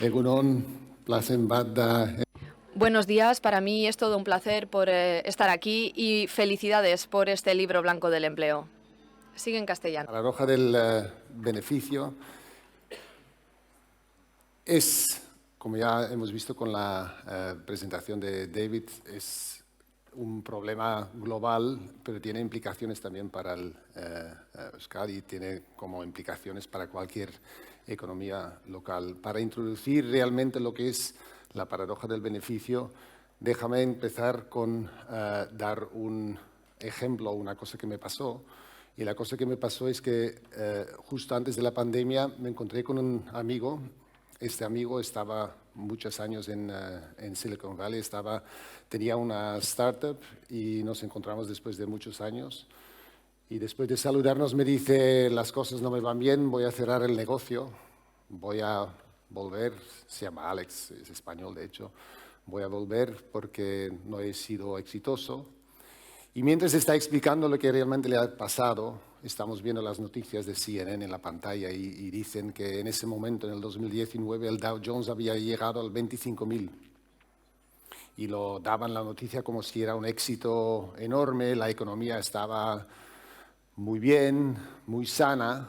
Egunon, plazen bat da. Buenos días, para mí es todo un placer por estar aquí y felicidades por este libro blanco del empleo. Sigue en castellano. La paradoja del beneficio es, como ya hemos visto con la presentación de David, es un problema global, pero tiene implicaciones también para el Euskadi, tiene como implicaciones para cualquier economía local. Para introducir realmente lo que es la paradoja del beneficio, déjame empezar con dar un ejemplo, una cosa que me pasó. Y la cosa que me pasó es que justo antes de la pandemia me encontré con un amigo. Este amigo estaba muchos años en Silicon Valley, tenía una startup y nos encontramos después de muchos años. Y después de saludarnos me dice, las cosas no me van bien, voy a cerrar el negocio, voy a volver, se llama Alex, es español de hecho, voy a volver porque no he sido exitoso. Y mientras está explicando lo que realmente le ha pasado, estamos viendo las noticias de CNN en la pantalla y dicen que en ese momento, en el 2019, el Dow Jones había llegado al 25.000. Y lo daban la noticia como si era un éxito enorme, la economía estaba muy bien, muy sana.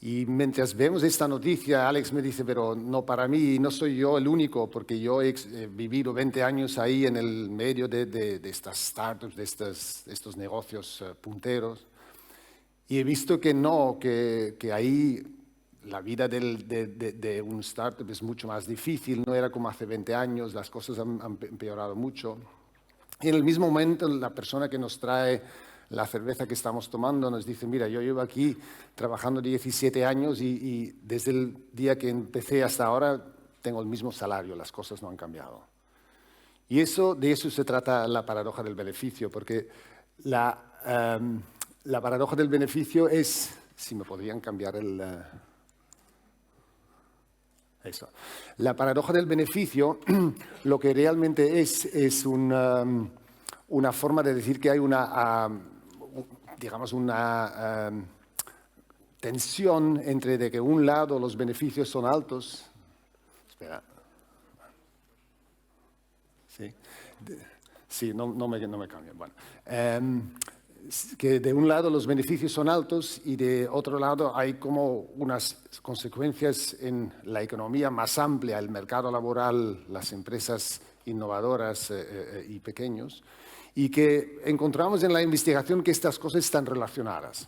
Y mientras vemos esta noticia, Alex me dice, pero no para mí, no soy yo el único, porque yo he vivido 20 años ahí en el medio de estas startups, de estos negocios punteros, y he visto que no, que ahí la vida de un startup es mucho más difícil, no era como hace 20 años, las cosas han empeorado mucho. Y en el mismo momento, la persona que nos trae la cerveza que estamos tomando nos dice, mira, yo llevo aquí trabajando 17 años y desde el día que empecé hasta ahora tengo el mismo salario, las cosas no han cambiado. Y de eso se trata la paradoja del beneficio, porque la paradoja del beneficio es, si me podrían cambiar eso. La paradoja del beneficio lo que realmente es una forma de decir que hay una tensión entre de que un lado los beneficios son altos. Espera. Sí, no me cambian. Bueno. Que de un lado los beneficios son altos y de otro lado hay como unas consecuencias en la economía más amplia, el mercado laboral, las empresas innovadoras y pequeños, y que encontramos en la investigación que estas cosas están relacionadas.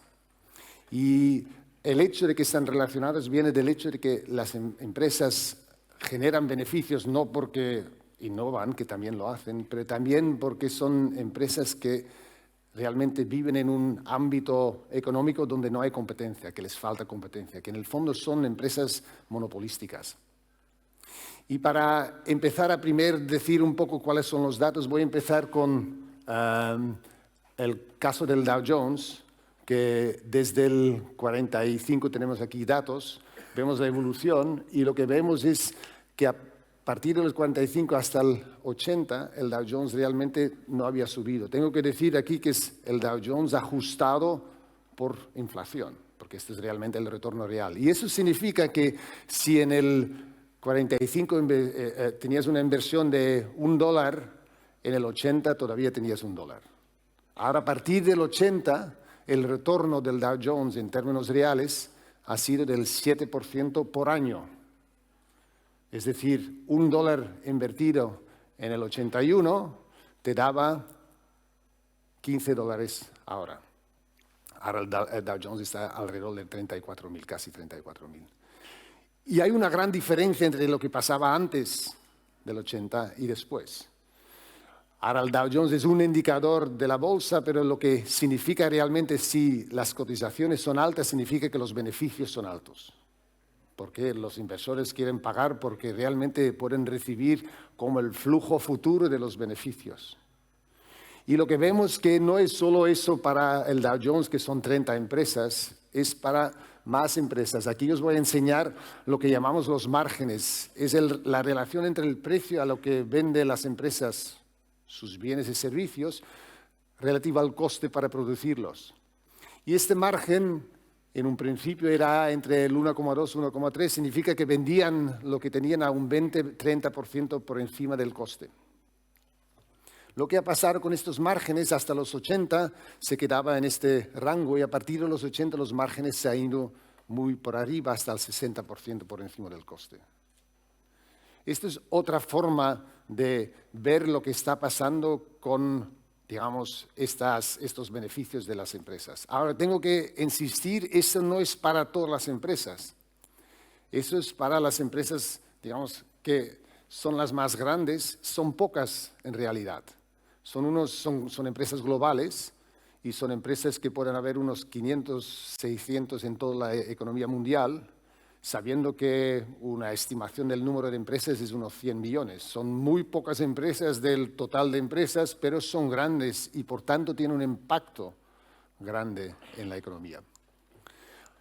Y el hecho de que están relacionadas viene del hecho de que las empresas generan beneficios no porque innovan, que también lo hacen, pero también porque son empresas que realmente viven en un ámbito económico donde no hay competencia, que les falta competencia, que en el fondo son empresas monopolísticas. Y para empezar a decir un poco cuáles son los datos, voy a empezar con el caso del Dow Jones, que desde el 45 tenemos aquí datos, vemos la evolución y lo que vemos es que a partir del 45 hasta el 80, el Dow Jones realmente no había subido. Tengo que decir aquí que es el Dow Jones ajustado por inflación, porque este es realmente el retorno real. Y eso significa que si en el 45 tenías una inversión de $1, en el 80 todavía tenías $1. Ahora, a partir del 80, el retorno del Dow Jones en términos reales ha sido del 7% por año. Es decir, $1 invertido en el 81 te daba $15 ahora. Ahora el Dow Jones está alrededor de 34.000, casi 34.000. Y hay una gran diferencia entre lo que pasaba antes del 80 y después. Ahora el Dow Jones es un indicador de la bolsa, pero lo que significa realmente si las cotizaciones son altas, significa que los beneficios son altos. Porque los inversores quieren pagar porque realmente pueden recibir como el flujo futuro de los beneficios. Y lo que vemos que no es solo eso para el Dow Jones, que son 30 empresas, es para más empresas. Aquí os voy a enseñar lo que llamamos los márgenes. Es la relación entre el precio a lo que venden las empresas, sus bienes y servicios, relativa al coste para producirlos. Y este margen en un principio era entre el 1,2 y 1,3, significa que vendían lo que tenían a un 20-30% por encima del coste. Lo que ha pasado con estos márgenes hasta los 80 se quedaba en este rango y a partir de los 80 los márgenes se han ido muy por arriba hasta el 60% por encima del coste. Esta es otra forma de ver lo que está pasando con, digamos, estos beneficios de las empresas. Ahora, tengo que insistir, eso no es para todas las empresas. Eso es para las empresas, digamos, que son las más grandes, son pocas en realidad. Son empresas globales y son empresas que pueden haber unos 500, 600 en toda la economía mundial, sabiendo que una estimación del número de empresas es unos 100 millones. Son muy pocas empresas del total de empresas, pero son grandes y por tanto tienen un impacto grande en la economía.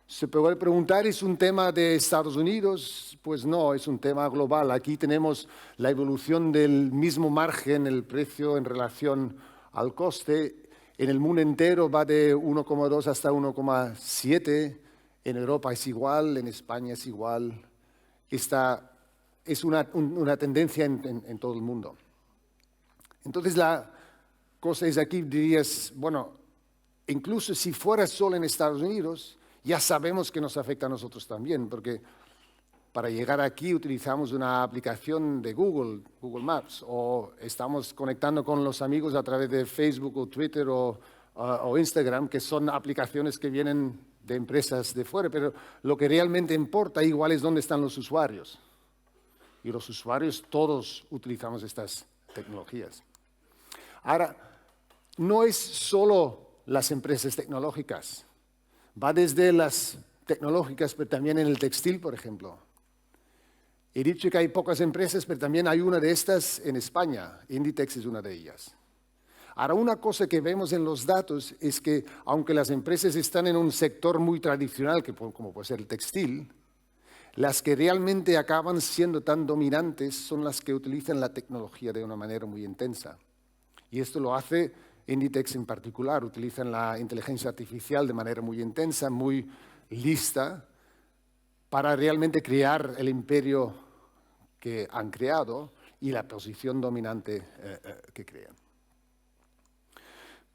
Se puede preguntar, ¿es un tema de Estados Unidos? Pues no, es un tema global. Aquí tenemos la evolución del mismo margen, el precio en relación al coste. En el mundo entero va de 1,2 hasta 1,7. En Europa es igual, en España es igual. Esta es una tendencia en todo el mundo. Entonces la cosa es aquí, dirías, bueno, incluso si fuera solo en Estados Unidos, ya sabemos que nos afecta a nosotros también, porque para llegar aquí utilizamos una aplicación de Google Maps, o estamos conectando con los amigos a través de Facebook o Twitter o Instagram, que son aplicaciones que vienen de empresas de fuera, pero lo que realmente importa igual es dónde están los usuarios. Y los usuarios todos utilizamos estas tecnologías. Ahora, no es solo las empresas tecnológicas. Va desde las tecnológicas, pero también en el textil, por ejemplo. He dicho que hay pocas empresas, pero también hay una de estas en España. Inditex es una de ellas. Ahora, una cosa que vemos en los datos es que, aunque las empresas están en un sector muy tradicional, como puede ser el textil, las que realmente acaban siendo tan dominantes son las que utilizan la tecnología de una manera muy intensa. Y esto lo hace Inditex en particular. Utilizan la inteligencia artificial de manera muy intensa, muy lista, para realmente crear el imperio que han creado y la posición dominante que crean.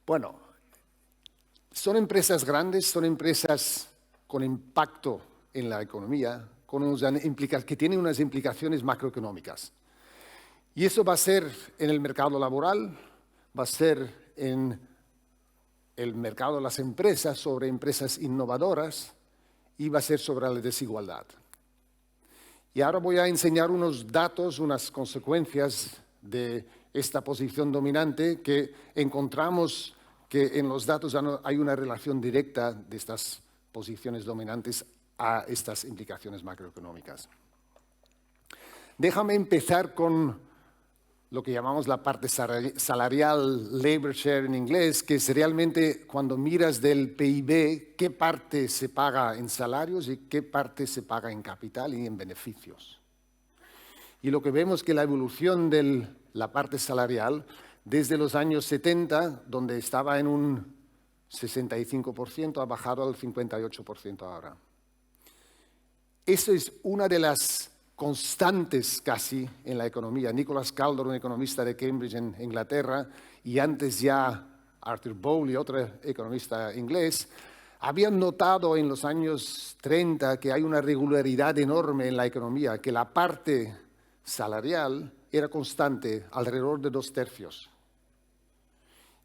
Bueno, son empresas grandes, son empresas con impacto en la economía, que tienen unas implicaciones macroeconómicas. Y eso va a ser en el mercado laboral, va a ser en el mercado de las empresas, sobre empresas innovadoras, y va a ser sobre la desigualdad. Y ahora voy a enseñar unos datos, unas consecuencias de esta posición dominante que encontramos que en los datos hay una relación directa de estas posiciones dominantes a estas implicaciones macroeconómicas. Déjame empezar con lo que llamamos la parte salarial, labor share en inglés, que es realmente cuando miras del PIB, qué parte se paga en salarios y qué parte se paga en capital y en beneficios. Y lo que vemos es que la evolución de la parte salarial, desde los años 70, donde estaba en un 65%, ha bajado al 58% ahora. Eso es una de las constantes casi en la economía. Nicholas Caldor, un economista de Cambridge en Inglaterra, y antes ya Arthur Bowley, otro economista inglés, habían notado en los años 30 que hay una regularidad enorme en la economía, que la parte salarial era constante, alrededor de 2/3.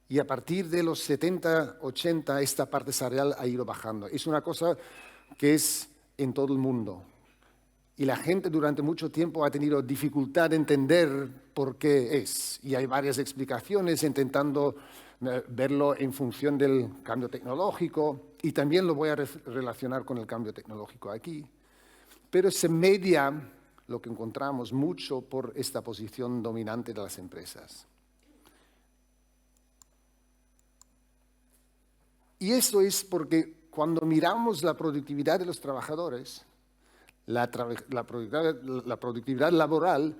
Y a partir de los 70, 80, esta parte salarial ha ido bajando. Es una cosa que es en todo el mundo. Y la gente durante mucho tiempo ha tenido dificultad de entender por qué es. Y hay varias explicaciones intentando verlo en función del cambio tecnológico. Y también lo voy a relacionar con el cambio tecnológico aquí. Pero se media lo que encontramos mucho por esta posición dominante de las empresas. Y eso es porque cuando miramos la productividad de los trabajadores, la productividad laboral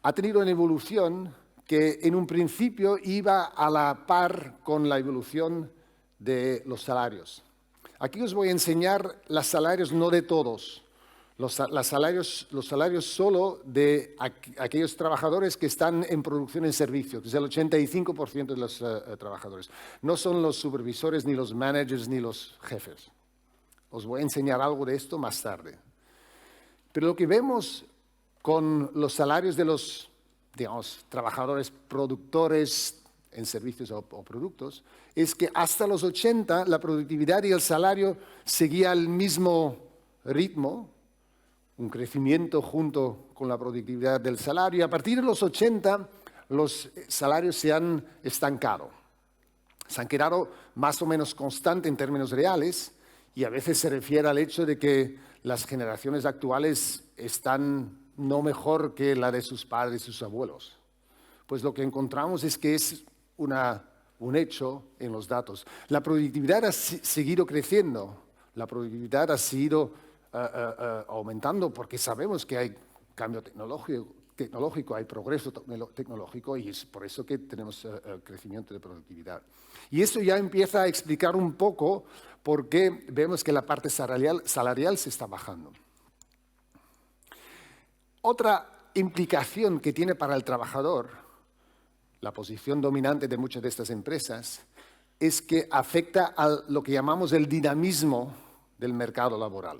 ha tenido una evolución que en un principio iba a la par con la evolución de los salarios. Aquí os voy a enseñar los salarios no de todos, los salarios solo de aquellos trabajadores que están en producción en servicio, que es el 85% de los trabajadores. No son los supervisores, ni los managers, ni los jefes. Os voy a enseñar algo de esto más tarde. Pero lo que vemos con los salarios de los, digamos, trabajadores productores en servicios o productos, es que hasta los 80 la productividad y el salario seguía el mismo ritmo, un crecimiento junto con la productividad del salario, y a partir de los 80 los salarios se han estancado. Se han quedado más o menos constantes en términos reales, y a veces se refiere al hecho de que las generaciones actuales están no mejor que la de sus padres y sus abuelos. Pues lo que encontramos es que es un hecho en los datos. La productividad ha seguido creciendo, la productividad ha seguido aumentando porque sabemos que hay cambio tecnológico, hay progreso tecnológico y es por eso que tenemos crecimiento de productividad. Y eso ya empieza a explicar un poco por qué vemos que la parte salarial se está bajando. Otra implicación que tiene para el trabajador la posición dominante de muchas de estas empresas es que afecta a lo que llamamos el dinamismo del mercado laboral.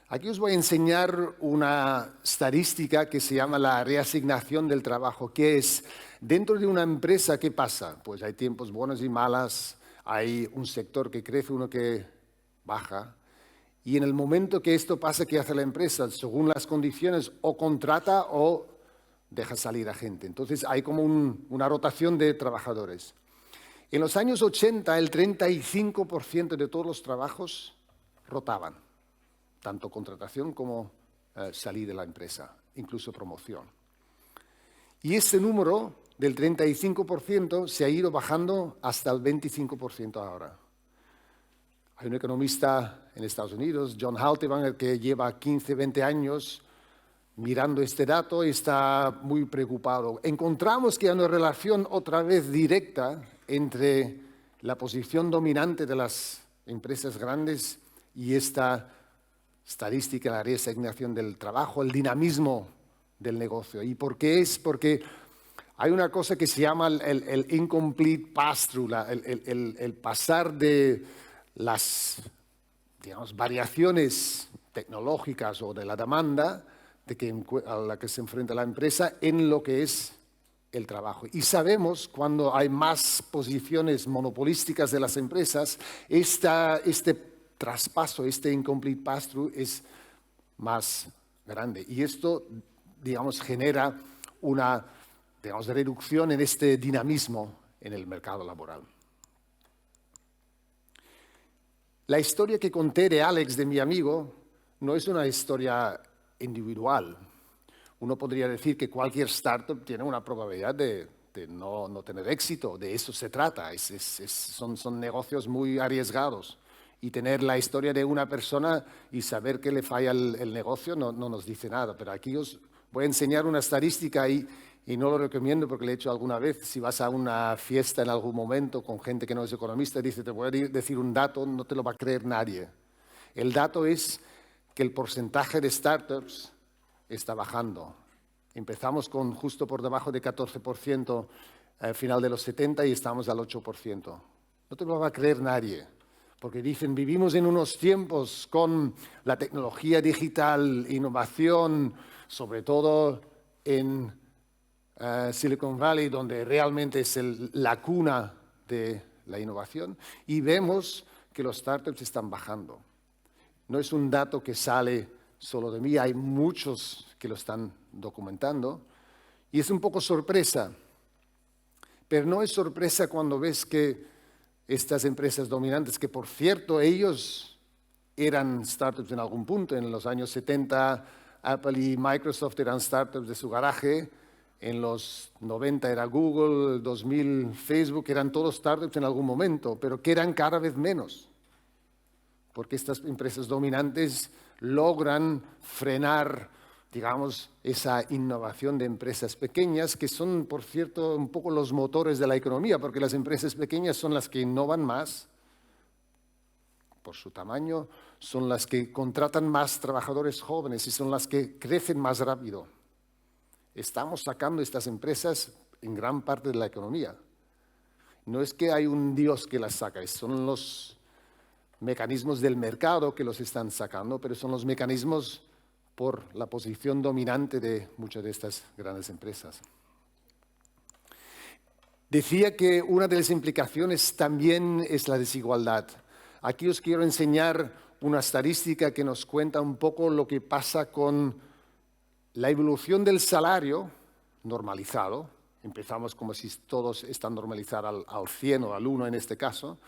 Aquí os voy a enseñar una estadística que se llama la reasignación del trabajo, que es dentro de una empresa, ¿qué pasa? Pues hay tiempos buenos y malos, hay un sector que crece, uno que baja, y en el momento que esto pasa, ¿qué hace la empresa? Según las condiciones, o contrata o deja salir a gente. Entonces hay como una rotación de trabajadores. En los años 80, el 35% de todos los trabajos rotaban, tanto contratación como salir de la empresa, incluso promoción. Y ese número del 35% se ha ido bajando hasta el 25% ahora. Hay un economista en Estados Unidos, John Haldeman, que lleva 15, 20 años mirando este dato y está muy preocupado. Encontramos que hay una relación otra vez directa entre la posición dominante de las empresas grandes y esta estadística, la reasignación del trabajo, el dinamismo del negocio. ¿Y por qué es? Porque hay una cosa que se llama el incomplete pass-through, el pasar de las, digamos, variaciones tecnológicas o de la demanda a la que se enfrenta la empresa en lo que es el trabajo. Y sabemos cuando hay más posiciones monopolísticas de las empresas, este traspaso, este incomplete pass-through es más grande. Y esto, digamos, genera una, digamos, reducción en este dinamismo en el mercado laboral. La historia que conté de Alex, de mi amigo, no es una historia individual. Uno podría decir que cualquier startup tiene una probabilidad de no tener éxito. De eso se trata. Son negocios muy arriesgados. Y tener la historia de una persona y saber que le falla el negocio no nos dice nada. Pero aquí os voy a enseñar una estadística y no lo recomiendo porque lo he hecho alguna vez. Si vas a una fiesta en algún momento con gente que no es economista, dice, te voy a decir un dato, no te lo va a creer nadie. El dato es que el porcentaje de startups está bajando. Empezamos con justo por debajo de 14% al final de los 70 y estamos al 8%. No te lo va a creer nadie, porque dicen, vivimos en unos tiempos con la tecnología digital, innovación, sobre todo en Silicon Valley, donde realmente es la cuna de la innovación, y vemos que los startups están bajando. No es un dato que sale solo de mí, hay muchos que lo están documentando y es un poco sorpresa, pero no es sorpresa cuando ves que estas empresas dominantes, que por cierto ellos eran startups en algún punto, en los años 70 Apple y Microsoft eran startups de su garaje, en los 90 era Google, 2000 Facebook, eran todos startups en algún momento, pero que eran cada vez menos. Porque estas empresas dominantes logran frenar, digamos, esa innovación de empresas pequeñas, que son, por cierto, un poco los motores de la economía, porque las empresas pequeñas son las que innovan más, por su tamaño, son las que contratan más trabajadores jóvenes y son las que crecen más rápido. Estamos sacando estas empresas en gran parte de la economía. No es que hay un Dios que las saca, son los mecanismos del mercado que los están sacando, pero son los mecanismos por la posición dominante de muchas de estas grandes empresas. Decía que una de las implicaciones también es la desigualdad. Aquí os quiero enseñar una estadística que nos cuenta un poco lo que pasa con la evolución del salario normalizado. Empezamos como si todos están normalizados al 100 o al 1 en este caso,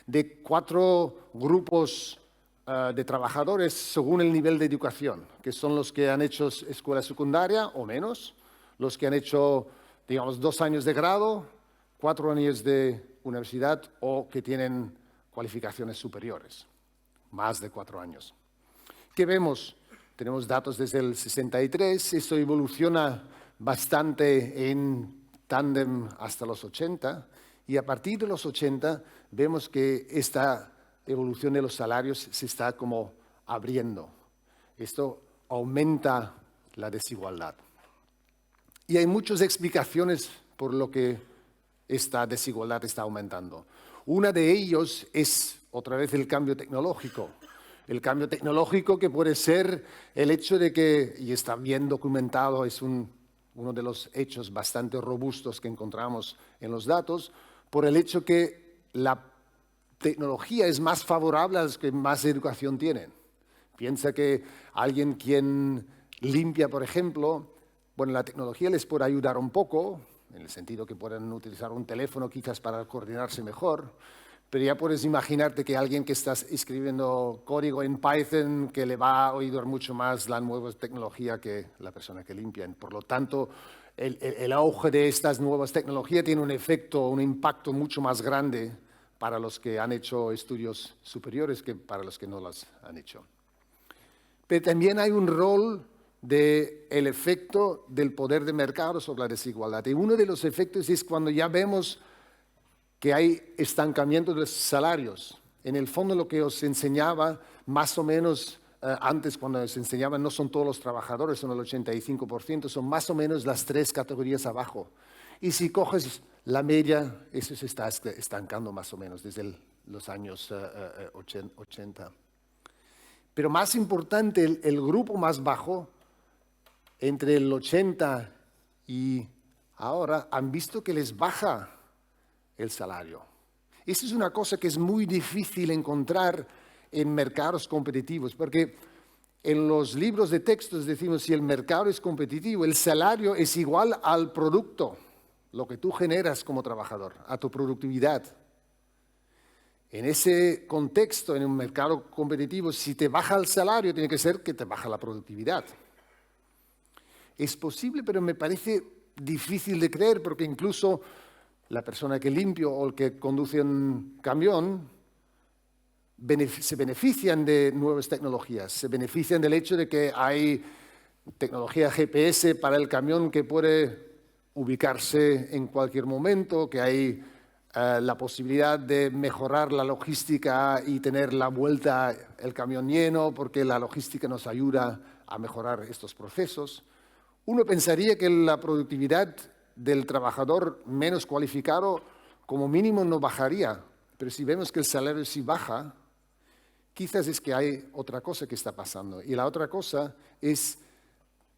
de 4 grupos de trabajadores según el nivel de educación, que son los que han hecho escuela secundaria o menos, los que han hecho, digamos, 2 años de grado, 4 años de universidad o que tienen cualificaciones superiores, más de 4 años. ¿Qué vemos? Tenemos datos desde el 63, esto evoluciona bastante en tándem hasta los 80 y a partir de los 80 vemos que esta evolución de los salarios se está como abriendo. Esto aumenta la desigualdad. Y hay muchas explicaciones por lo que esta desigualdad está aumentando. Una de ellos es otra vez el cambio tecnológico. El cambio tecnológico que puede ser el hecho de que, y está bien documentado, es uno de los hechos bastante robustos que encontramos en los datos, por el hecho que la tecnología es más favorable a los que más educación tienen. Piensa que alguien quien limpia, por ejemplo, bueno, la tecnología les puede ayudar un poco, en el sentido que pueden utilizar un teléfono quizás para coordinarse mejor, pero ya puedes imaginarte que alguien que está escribiendo código en Python que le va a ayudar mucho más la nueva tecnología que la persona que limpia. Por lo tanto, el auge de estas nuevas tecnologías tiene un efecto, un impacto mucho más grande para los que han hecho estudios superiores que para los que no los han hecho. Pero también hay un rol del efecto del poder de mercado sobre la desigualdad. Y uno de los efectos es cuando ya vemos que hay estancamiento de los salarios. En el fondo lo que os enseñaba, más o menos antes cuando os enseñaba, no son todos los trabajadores, son el 85%, son más o menos las 3 categorías abajo. Y si coges la media, eso se está estancando más o menos desde los años 80. Pero más importante, el grupo más bajo, entre el 80 y ahora, han visto que les baja el salario. Esa es una cosa que es muy difícil encontrar en mercados competitivos, porque en los libros de textos decimos si el mercado es competitivo, el salario es igual al producto, lo que tú generas como trabajador, a tu productividad. En ese contexto, en un mercado competitivo, si te baja el salario, tiene que ser que te baja la productividad. Es posible, pero me parece difícil de creer, porque incluso la persona que limpia o el que conduce un camión se benefician de nuevas tecnologías, se benefician del hecho de que hay tecnología GPS para el camión que puede ubicarse en cualquier momento, que hay la posibilidad de mejorar la logística y tener la vuelta el camión lleno, porque la logística nos ayuda a mejorar estos procesos. Uno pensaría que la productividad del trabajador menos cualificado como mínimo no bajaría, pero si vemos que el salario sí baja, quizás es que hay otra cosa que está pasando. Y la otra cosa es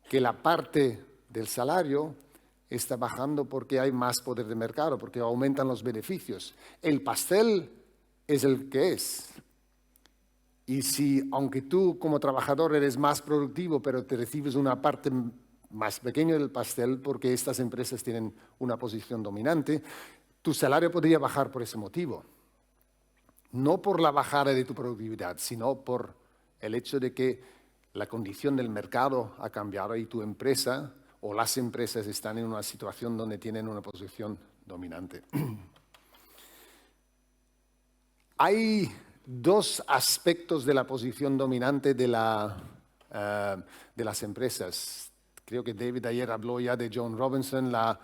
que la parte del salario está bajando porque hay más poder de mercado, porque aumentan los beneficios. El pastel es el que es. Y si, aunque tú como trabajador eres más productivo, pero te recibes una parte más pequeña del pastel porque estas empresas tienen una posición dominante, tu salario podría bajar por ese motivo. No por la bajada de tu productividad, sino por el hecho de que la condición del mercado ha cambiado y tu empresa o las empresas están en una situación donde tienen una posición dominante. Hay 2 aspectos de la posición dominante de las empresas. Creo que David ayer habló ya de Joan Robinson, la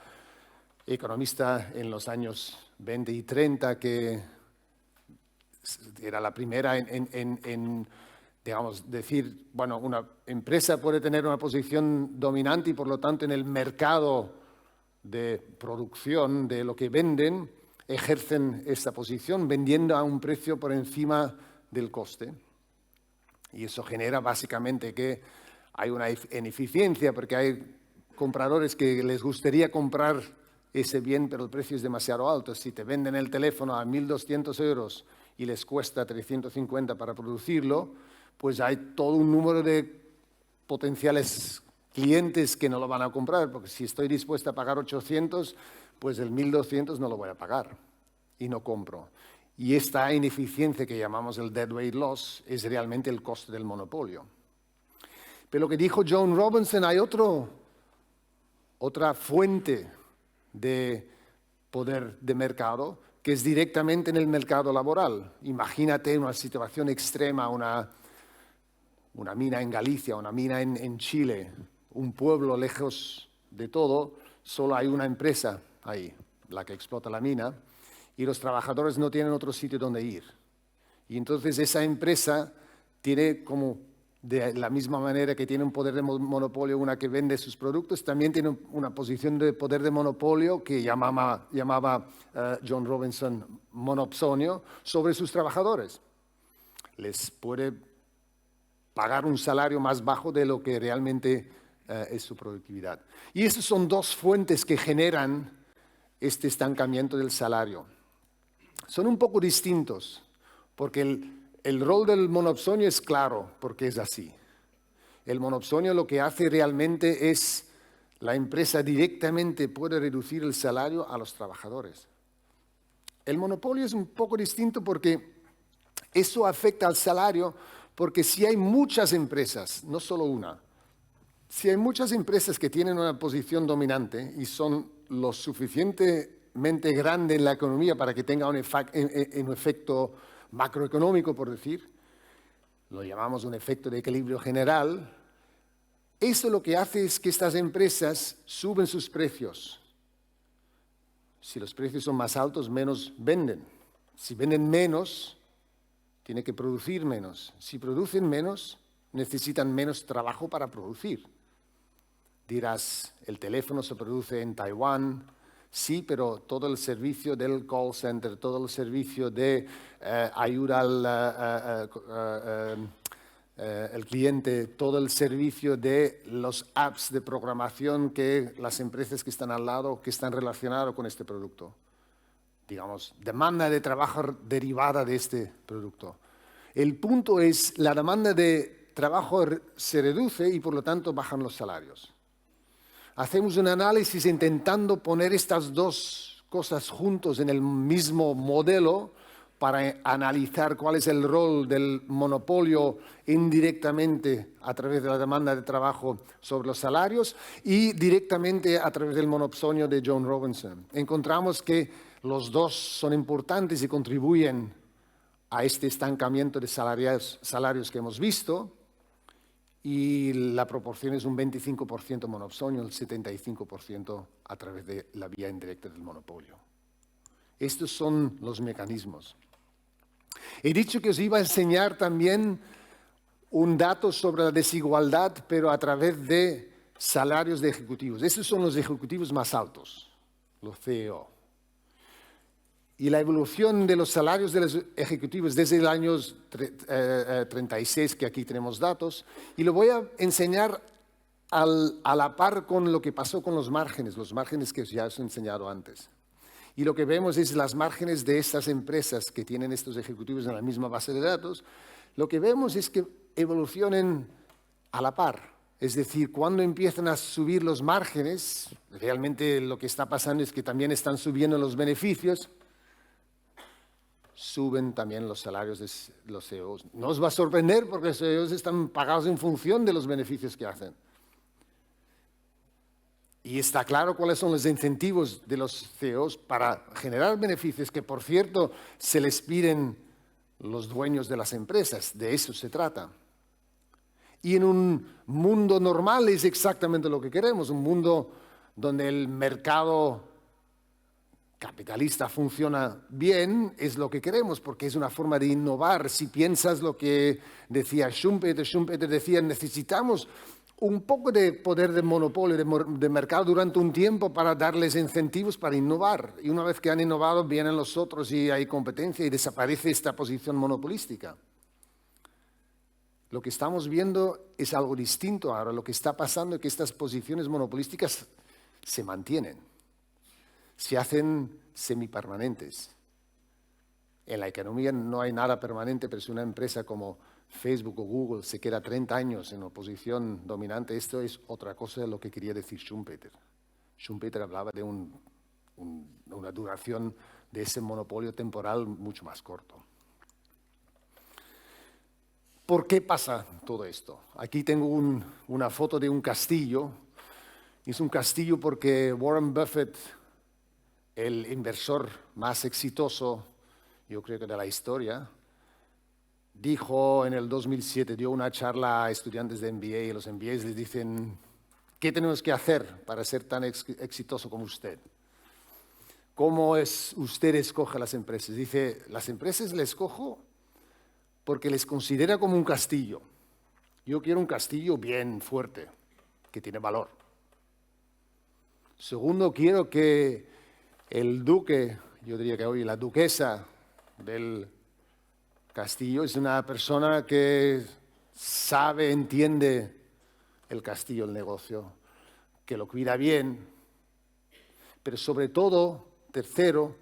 economista en los años 20 y 30, que era la primera en digamos, decir, bueno, una empresa puede tener una posición dominante y por lo tanto en el mercado de producción de lo que venden, ejercen esta posición vendiendo a un precio por encima del coste. Y eso genera básicamente que hay una ineficiencia porque hay compradores que les gustaría comprar ese bien, pero el precio es demasiado alto. Si te venden el teléfono a 1.200 euros y les cuesta 350 para producirlo, pues hay todo un número de potenciales clientes que no lo van a comprar, porque si estoy dispuesto a pagar 800, pues el 1.200 no lo voy a pagar y no compro. Y esta ineficiencia que llamamos el deadweight loss es realmente el coste del monopolio. Pero lo que dijo Joan Robinson, hay otra fuente de poder de mercado que es directamente en el mercado laboral. Imagínate una situación extrema, una mina en Galicia, una mina en Chile, un pueblo lejos de todo, solo hay una empresa ahí, la que explota la mina, y los trabajadores no tienen otro sitio donde ir. Y entonces esa empresa tiene como, de la misma manera que tiene un poder de monopolio una que vende sus productos, también tiene una posición de poder de monopolio que llamaba Joan Robinson monopsonio sobre sus trabajadores. Les puede pagar un salario más bajo de lo que realmente es su productividad. Y esas son dos fuentes que generan este estancamiento del salario. Son un poco distintos, porque el rol del monopsonio es claro, porque es así. El monopsonio lo que hace realmente es, la empresa directamente puede reducir el salario a los trabajadores. El monopolio es un poco distinto porque eso afecta al salario, porque si hay muchas empresas, no solo una, si hay muchas empresas que tienen una posición dominante y son lo suficientemente grandes en la economía para que tenga un efecto macroeconómico, por decir, lo llamamos un efecto de equilibrio general, eso lo que hace es que estas empresas suben sus precios. Si los precios son más altos, menos venden. Si venden menos, tiene que producir menos. Si producen menos, necesitan menos trabajo para producir. Dirás, el teléfono se produce en Taiwán, sí, pero todo el servicio del call center, todo el servicio de ayuda al cliente, todo el servicio de los apps de programación que las empresas que están al lado, que están relacionadas con este producto. Digamos, demanda de trabajo derivada de este producto. El punto es, la demanda de trabajo se reduce y por lo tanto bajan los salarios. Hacemos un análisis intentando poner estas dos cosas juntos en el mismo modelo para analizar cuál es el rol del monopolio indirectamente a través de la demanda de trabajo sobre los salarios y directamente a través del monopsonio de Joan Robinson. Encontramos que los dos son importantes y contribuyen a este estancamiento de salarios que hemos visto, y la proporción es un 25% monopsonio, el 75% a través de la vía indirecta del monopolio. Estos son los mecanismos. He dicho que os iba a enseñar también un dato sobre la desigualdad, pero a través de salarios de ejecutivos. Estos son los ejecutivos más altos, los CEO. Y la evolución de los salarios de los ejecutivos desde el año 36, que aquí tenemos datos, y lo voy a enseñar a la par con lo que pasó con los márgenes que ya os he enseñado antes. Y lo que vemos es las márgenes de estas empresas que tienen estos ejecutivos en la misma base de datos. Lo que vemos es que evolucionen a la par. Es decir, cuando empiezan a subir los márgenes, realmente lo que está pasando es que también están subiendo los beneficios, suben también los salarios de los CEOs. No os va a sorprender porque los CEOs están pagados en función de los beneficios que hacen. Y está claro cuáles son los incentivos de los CEOs para generar beneficios, que por cierto se les piden los dueños de las empresas. De eso se trata. Y en un mundo normal es exactamente lo que queremos, un mundo donde el mercado capitalista funciona bien, es lo que queremos, porque es una forma de innovar. Si piensas lo que decía Schumpeter decía, necesitamos un poco de poder de monopolio, de mercado durante un tiempo para darles incentivos para innovar. Y una vez que han innovado, vienen los otros y hay competencia y desaparece esta posición monopolística. Lo que estamos viendo es algo distinto ahora. Lo que está pasando es que estas posiciones monopolísticas se mantienen, se hacen semipermanentes. En la economía no hay nada permanente, pero si una empresa como Facebook o Google se queda 30 años en oposición posición dominante, esto es otra cosa de lo que quería decir Schumpeter. Schumpeter hablaba de una duración de ese monopolio temporal mucho más corto. ¿Por qué pasa todo esto? Aquí tengo una foto de un castillo. Es un castillo porque Warren Buffett, el inversor más exitoso, yo creo que de la historia, dijo en el 2007, dio una charla a estudiantes de MBA y los MBAs les dicen, ¿qué tenemos que hacer para ser tan exitoso como usted? ¿Cómo usted escoge las empresas? Dice, las empresas les escojo porque les considera como un castillo. Yo quiero un castillo bien fuerte, que tiene valor. Segundo, quiero que el duque, yo diría que hoy la duquesa del castillo, es una persona que sabe, entiende el castillo, el negocio, que lo cuida bien. Pero sobre todo, tercero,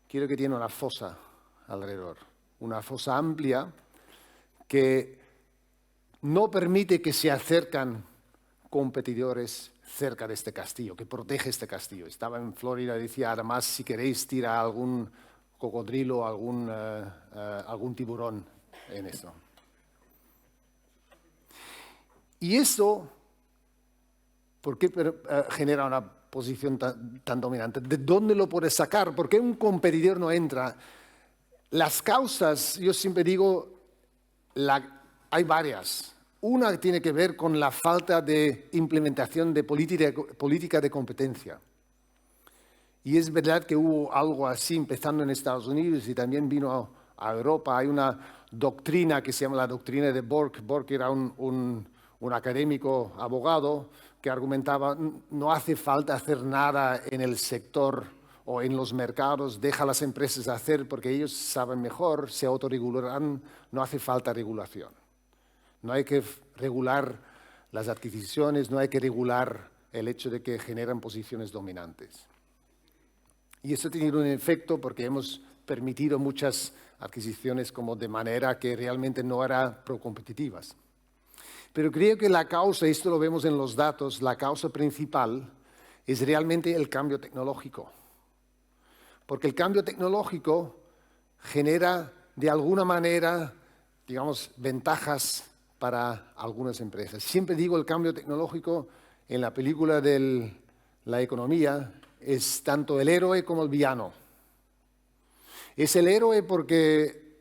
quiero que tenga una fosa alrededor, una fosa amplia que no permite que se acercan competidores cerca de este castillo, que protege este castillo. Estaba en Florida y decía, además, si queréis, tira algún cocodrilo, algún tiburón en eso. Y eso, ¿por qué genera una posición tan dominante? ¿De dónde lo puedes sacar? ¿Por qué un competidor no entra? Las causas, yo siempre digo, hay varias. Una tiene que ver con la falta de implementación de política de competencia. Y es verdad que hubo algo así empezando en Estados Unidos y también vino a Europa. Hay una doctrina que se llama la doctrina de Bork. Bork era un académico abogado que argumentaba no hace falta hacer nada en el sector o en los mercados, deja a las empresas hacer porque ellos saben mejor, se autorregularán, no hace falta regulación. No hay que regular las adquisiciones, no hay que regular el hecho de que generan posiciones dominantes. Y eso ha tenido un efecto porque hemos permitido muchas adquisiciones como de manera que realmente no eran procompetitivas. Pero creo que la causa, esto lo vemos en los datos, la causa principal es realmente el cambio tecnológico. Porque el cambio tecnológico genera de alguna manera, digamos, ventajas para algunas empresas. Siempre digo el cambio tecnológico en la película de la economía es tanto el héroe como el villano. Es el héroe porque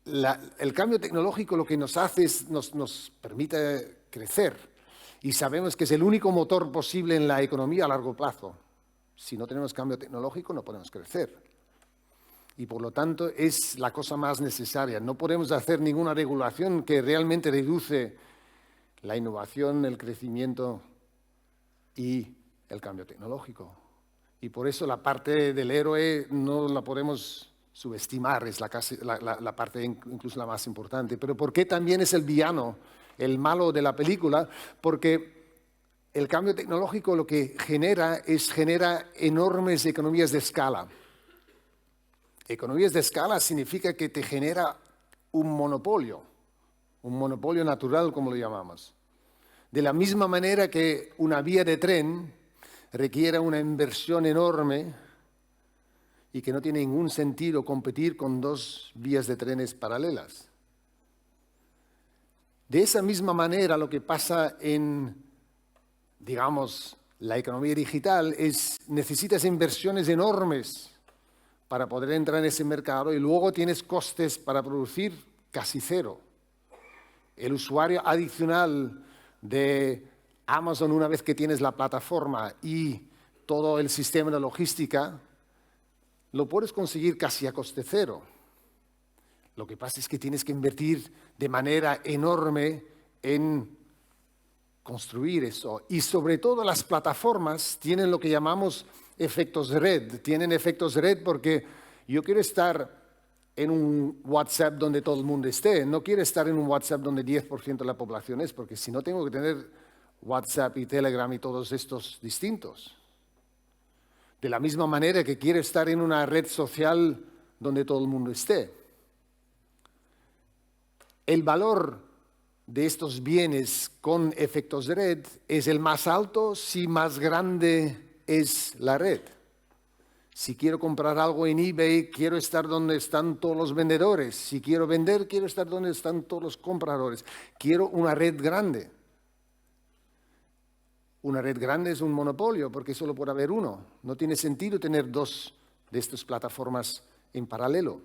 el cambio tecnológico lo que nos hace es nos permite crecer y sabemos que es el único motor posible en la economía a largo plazo. Si no tenemos cambio tecnológico no podemos crecer. Y por lo tanto es la cosa más necesaria. No podemos hacer ninguna regulación que realmente reduce la innovación, el crecimiento y el cambio tecnológico. Y por eso la parte del héroe no la podemos subestimar, es la parte incluso la más importante. Pero ¿por qué también es el villano, el malo de la película? Porque el cambio tecnológico lo que genera enormes economías de escala. Economías de escala significa que te genera un monopolio natural, como lo llamamos. De la misma manera que una vía de tren requiere una inversión enorme y que no tiene ningún sentido competir con dos vías de trenes paralelas. De esa misma manera, lo que pasa en, digamos, la economía digital es necesitas inversiones enormes para poder entrar en ese mercado y luego tienes costes para producir casi cero. El usuario adicional de Amazon, una vez que tienes la plataforma y todo el sistema de logística, lo puedes conseguir casi a coste cero. Lo que pasa es que tienes que invertir de manera enorme en construir eso. Y sobre todo las plataformas tienen lo que llamamos efectos de red. Tienen efectos de red porque yo quiero estar en un WhatsApp donde todo el mundo esté. No quiero estar en un WhatsApp donde 10% de la población es, porque si no tengo que tener WhatsApp y Telegram y todos estos distintos. De la misma manera que quiero estar en una red social donde todo el mundo esté. El valor de estos bienes con efectos de red es el más alto si más grande es la red. Si quiero comprar algo en eBay, quiero estar donde están todos los vendedores. Si quiero vender, quiero estar donde están todos los compradores. Quiero una red grande. Una red grande es un monopolio porque solo puede haber uno. No tiene sentido tener dos de estas plataformas en paralelo.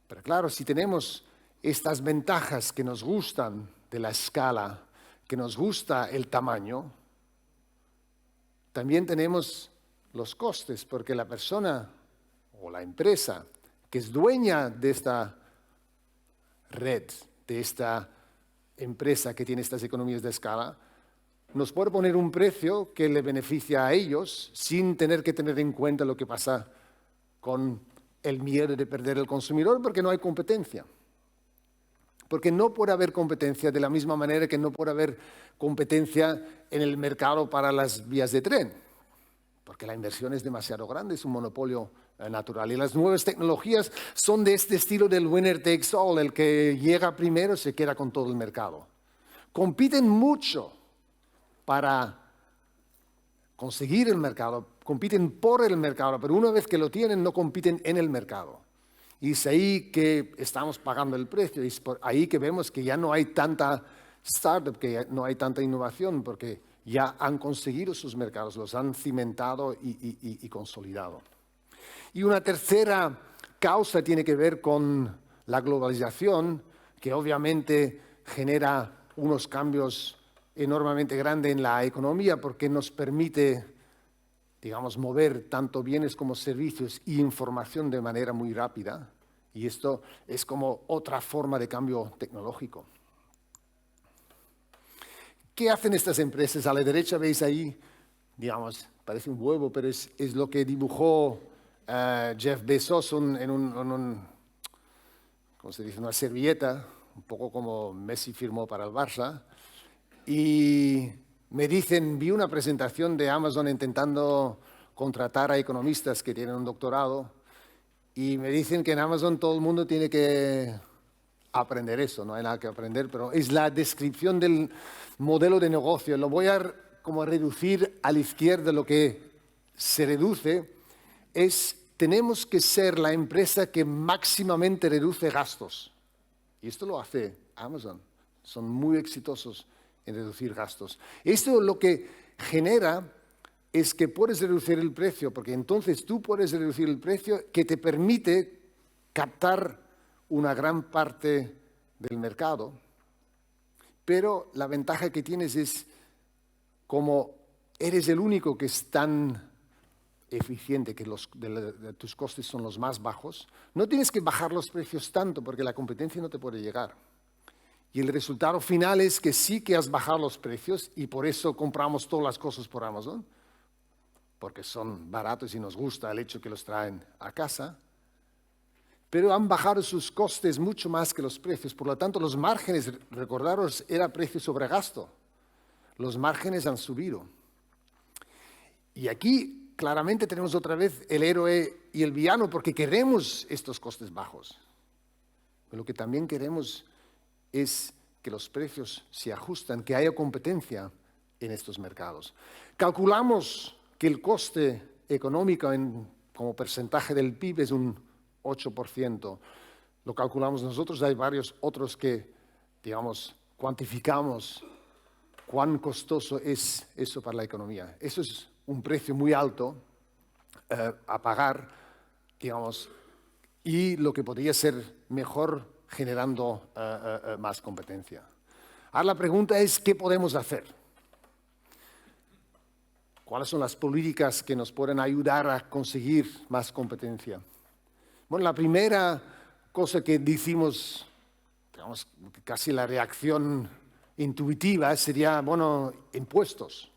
Pero claro, si tenemos estas ventajas que nos gustan de la escala, que nos gusta el tamaño, también tenemos los costes, porque la persona o la empresa que es dueña de esta red, de esta empresa que tiene estas economías de escala, nos puede poner un precio que le beneficia a ellos sin tener que tener en cuenta lo que pasa con el miedo de perder el consumidor, porque no hay competencia. Porque no puede haber competencia de la misma manera que no puede haber competencia en el mercado para las vías de tren. Porque la inversión es demasiado grande, es un monopolio natural. Y las nuevas tecnologías son de este estilo del winner takes all, el que llega primero se queda con todo el mercado. Compiten mucho para conseguir el mercado, compiten por el mercado, pero una vez que lo tienen no compiten en el mercado. Y es ahí que estamos pagando el precio, y es por ahí que vemos que ya no hay tanta startup, que ya no hay tanta innovación, porque ya han conseguido sus mercados, los han cimentado y consolidado. Y una tercera causa tiene que ver con la globalización, que obviamente genera unos cambios enormemente grandes en la economía porque nos permite, digamos, mover tanto bienes como servicios y información de manera muy rápida. Y esto es como otra forma de cambio tecnológico. ¿Qué hacen estas empresas? A la derecha veis ahí, digamos, parece un huevo, pero es lo que dibujó Jeff Bezos ¿cómo se dice? Una servilleta, un poco como Messi firmó para el Barça. Y me dicen, vi una presentación de Amazon intentando contratar a economistas que tienen un doctorado, y me dicen que en Amazon todo el mundo tiene que aprender eso, no hay nada que aprender, pero es la descripción del modelo de negocio. Lo voy a como reducir a la izquierda. Lo que se reduce es, tenemos que ser la empresa que máximamente reduce gastos. Y esto lo hace Amazon. Son muy exitosos en reducir gastos. Esto lo que genera es que puedes reducir el precio, porque entonces tú puedes reducir el precio que te permite captar una gran parte del mercado, pero la ventaja que tienes es, como eres el único que es tan eficiente, que tus costes son los más bajos, no tienes que bajar los precios tanto porque la competencia no te puede llegar. Y el resultado final es que sí que has bajado los precios, y por eso compramos todas las cosas por Amazon, porque son baratos y nos gusta el hecho que los traen a casa. Pero han bajado sus costes mucho más que los precios. Por lo tanto, los márgenes, recordaros, era precio sobre gasto. Los márgenes han subido. Y aquí claramente tenemos otra vez el héroe y el villano, porque queremos estos costes bajos. Pero lo que también queremos es que los precios se ajustan, que haya competencia en estos mercados. Calculamos que el coste económico como porcentaje del PIB es un 8%. Lo calculamos nosotros, hay varios otros que, digamos, cuantificamos cuán costoso es eso para la economía. Eso es un precio muy alto a pagar, digamos, y lo que podría ser mejor generando más competencia. Ahora la pregunta es, ¿qué podemos hacer? ¿Cuáles son las políticas que nos pueden ayudar a conseguir más competencia? Bueno, la primera cosa que decimos, digamos, casi la reacción intuitiva sería, bueno, impuestos.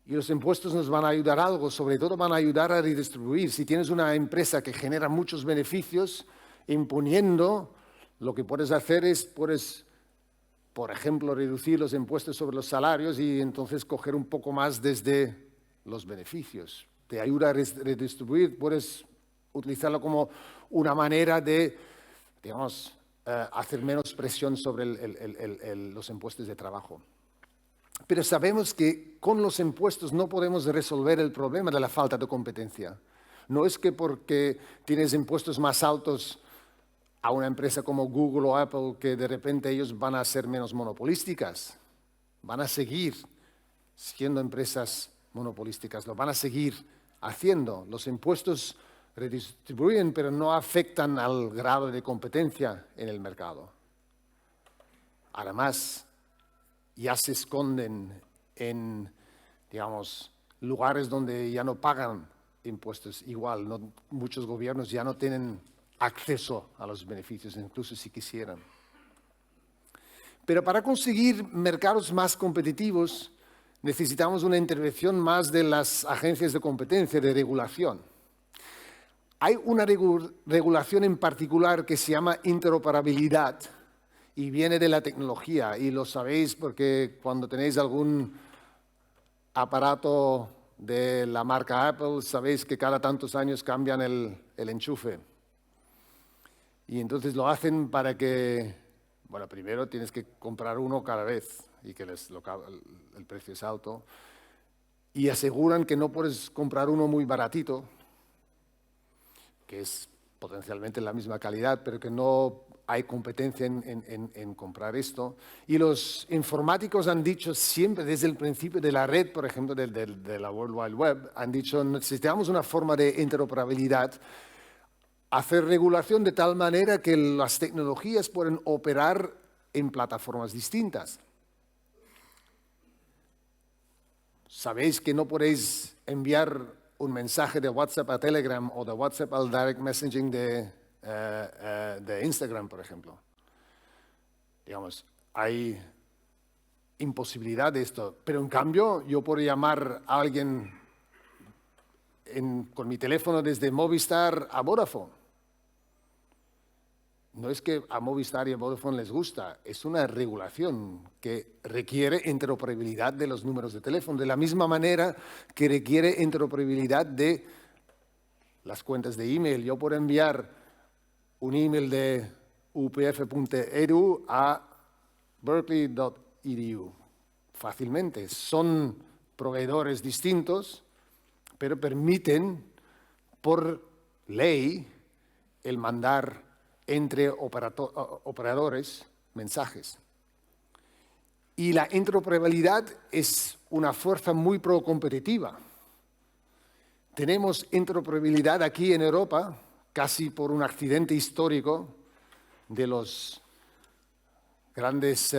Y los impuestos nos van a ayudar a algo, sobre todo van a ayudar a redistribuir. Si tienes una empresa que genera muchos beneficios, imponiendo, lo que puedes hacer es, por ejemplo, reducir los impuestos sobre los salarios y entonces coger un poco más desde los beneficios. Te ayuda a redistribuir, puedes utilizarlo como una manera de, digamos, hacer menos presión sobre los impuestos de trabajo. Pero sabemos que con los impuestos no podemos resolver el problema de la falta de competencia. No es que porque tienes impuestos más altos a una empresa como Google o Apple que de repente ellos van a ser menos monopolísticas. Van a seguir siendo empresas monopolísticas, lo van a seguir haciendo. Los impuestos redistribuyen, pero no afectan al grado de competencia en el mercado. Además, ya se esconden en, digamos, lugares donde ya no pagan impuestos igual. Muchos gobiernos ya no tienen acceso a los beneficios, incluso si quisieran. Pero para conseguir mercados más competitivos necesitamos una intervención más de las agencias de competencia, de regulación. Hay una regulación en particular que se llama interoperabilidad y viene de la tecnología, y lo sabéis porque cuando tenéis algún aparato de la marca Apple, sabéis que cada tantos años cambian el enchufe. Y entonces lo hacen para que, bueno, primero tienes que comprar uno cada vez y que el precio es alto. Y aseguran que no puedes comprar uno muy baratito, que es potencialmente la misma calidad, pero que no hay competencia en comprar esto. Y los informáticos han dicho siempre, desde el principio de la red, por ejemplo, de la World Wide Web, han dicho, necesitamos una forma de interoperabilidad, hacer regulación de tal manera que las tecnologías pueden operar en plataformas distintas. Sabéis que no podéis enviar un mensaje de WhatsApp a Telegram o de WhatsApp al Direct Messaging de Instagram, por ejemplo. Digamos, hay imposibilidad de esto, pero en cambio yo puedo llamar a alguien con mi teléfono desde Movistar a Vodafone. No es que a Movistar y a Vodafone les gusta, es una regulación que requiere interoperabilidad de los números de teléfono, de la misma manera que requiere interoperabilidad de las cuentas de email. Yo puedo enviar un email de upf.edu a berkeley.edu fácilmente. Son proveedores distintos, pero permiten por ley el mandar entre operadores mensajes. Y la interoperabilidad es una fuerza muy pro-competitiva. Tenemos interoperabilidad aquí en Europa, casi por un accidente histórico de los grandes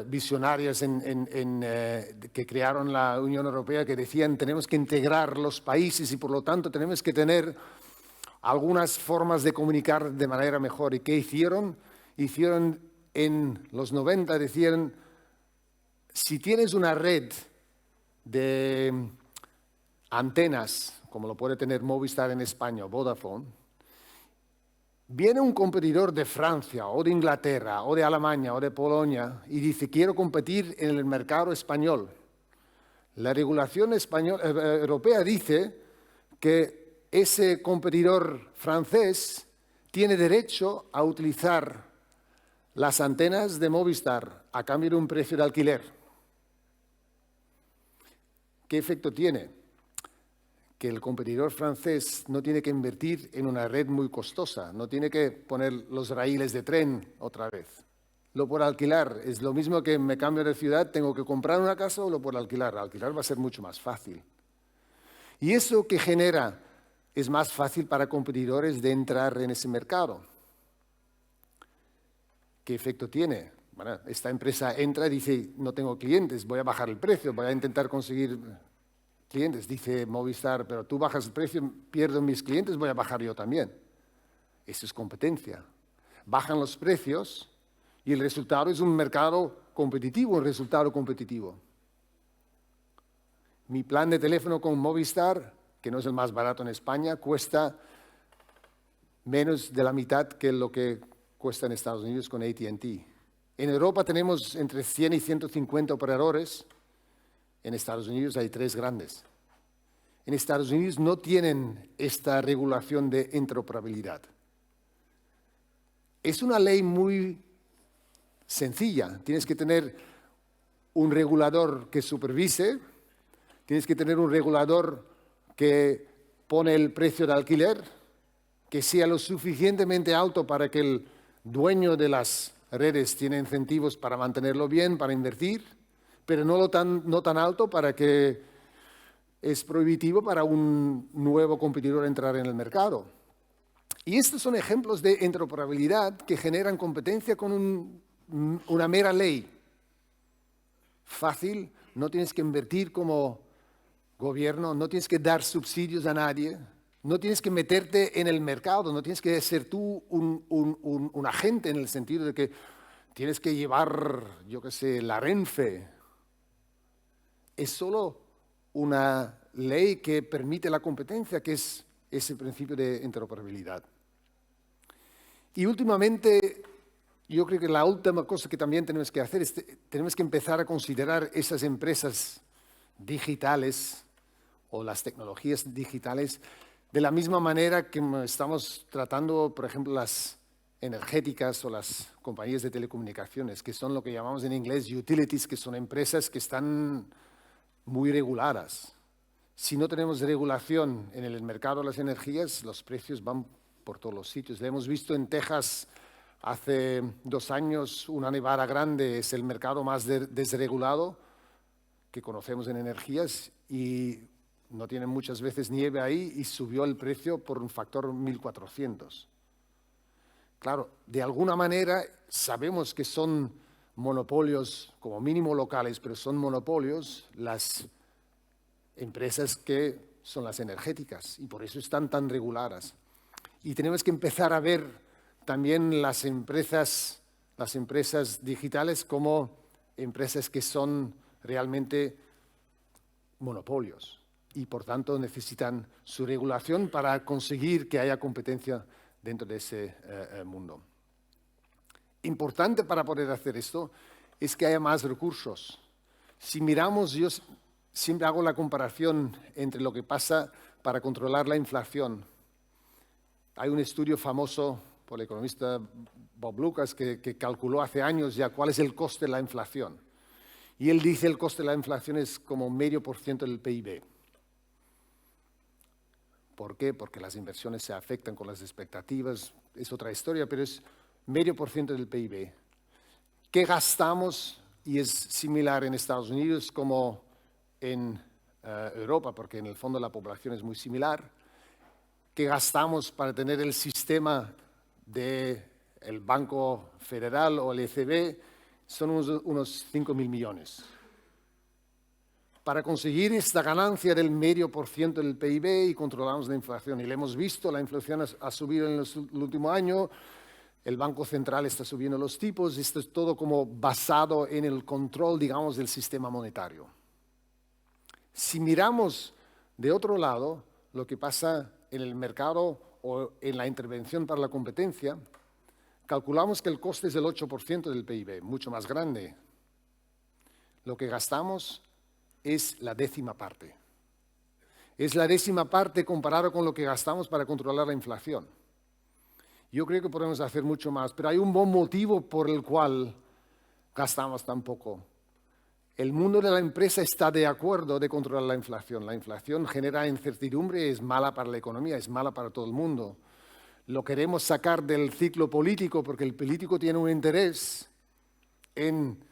visionarios que crearon la Unión Europea, que decían tenemos que integrar los países y por lo tanto tenemos que tener algunas formas de comunicar de manera mejor. ¿Y qué hicieron? Hicieron en los 90, decían, si tienes una red de antenas, como lo puede tener Movistar en España o Vodafone, viene un competidor de Francia o de Inglaterra o de Alemania o de Polonia y dice, quiero competir en el mercado español. La regulación europea dice que ese competidor francés tiene derecho a utilizar las antenas de Movistar a cambio de un precio de alquiler. ¿Qué efecto tiene? Que el competidor francés no tiene que invertir en una red muy costosa, no tiene que poner los raíles de tren otra vez. Lo puedo alquilar, es lo mismo que me cambio de ciudad, tengo que comprar una casa o lo puedo alquilar. Alquilar va a ser mucho más fácil. Y eso que genera es más fácil para competidores de entrar en ese mercado. ¿Qué efecto tiene? Bueno, esta empresa entra y dice, no tengo clientes, voy a bajar el precio, voy a intentar conseguir clientes. Dice Movistar, pero tú bajas el precio, pierdo mis clientes, voy a bajar yo también. Eso es competencia. Bajan los precios y el resultado es un mercado competitivo, un resultado competitivo. Mi plan de teléfono con Movistar, que no es el más barato en España, cuesta menos de la mitad que lo que cuesta en Estados Unidos con AT&T. En Europa tenemos entre 100 y 150 operadores. En Estados Unidos hay 3 grandes. En Estados Unidos no tienen esta regulación de interoperabilidad. Es una ley muy sencilla. Tienes que tener un regulador que supervise, tienes que tener un regulador que pone el precio de alquiler, que sea lo suficientemente alto para que el dueño de las redes tenga incentivos para mantenerlo bien, para invertir, pero no tan alto para que es prohibitivo para un nuevo competidor entrar en el mercado. Y estos son ejemplos de interoperabilidad que generan competencia con una mera ley. Fácil, no tienes que invertir como gobierno, no tienes que dar subsidios a nadie, no tienes que meterte en el mercado, no tienes que ser tú un agente en el sentido de que tienes que llevar, yo qué sé, la Renfe. Es solo una ley que permite la competencia, que es ese principio de interoperabilidad. Y últimamente, yo creo que la última cosa que también tenemos que hacer es tenemos que empezar a considerar esas empresas digitales o las tecnologías digitales de la misma manera que estamos tratando, por ejemplo, las energéticas o las compañías de telecomunicaciones, que son lo que llamamos en inglés utilities, que son empresas que están muy reguladas. Si no tenemos regulación en el mercado de las energías, los precios van por todos los sitios. Lo hemos visto en Texas hace 2 años, una nevada grande es el mercado más desregulado que conocemos en energías y no tienen muchas veces nieve ahí y subió el precio por un factor 1400. Claro, de alguna manera sabemos que son monopolios como mínimo locales, pero son monopolios las empresas que son las energéticas y por eso están tan reguladas. Y tenemos que empezar a ver también las empresas digitales como empresas que son realmente monopolios y por tanto necesitan su regulación para conseguir que haya competencia dentro de ese mundo. Importante para poder hacer esto es que haya más recursos. Si miramos, yo siempre hago la comparación entre lo que pasa para controlar la inflación. Hay un estudio famoso por el economista Bob Lucas que calculó hace años ya cuál es el coste de la inflación. Y él dice el coste de la inflación es como 0,5% del PIB. ¿Por qué? Porque las inversiones se afectan con las expectativas, es otra historia, pero es 0,5% del PIB. ¿Qué gastamos? Y es similar en Estados Unidos como en Europa, porque en el fondo la población es muy similar. ¿Qué gastamos para tener el sistema del Banco Federal o el ECB? Son unos 5.000 millones. Para conseguir esta ganancia del 0,5% del PIB y controlamos la inflación. Y lo hemos visto, la inflación ha subido en el último año, el Banco Central está subiendo los tipos, esto es todo como basado en el control, digamos, del sistema monetario. Si miramos de otro lado lo que pasa en el mercado o en la intervención para la competencia, calculamos que el coste es del 8% del PIB, mucho más grande. Lo que gastamos es la 10ª parte. Es la 10ª parte comparado con lo que gastamos para controlar la inflación. Yo creo que podemos hacer mucho más, pero hay un buen motivo por el cual gastamos tan poco. El mundo de la empresa está de acuerdo de controlar la inflación. La inflación genera incertidumbre, es mala para la economía, es mala para todo el mundo. Lo queremos sacar del ciclo político porque el político tiene un interés en,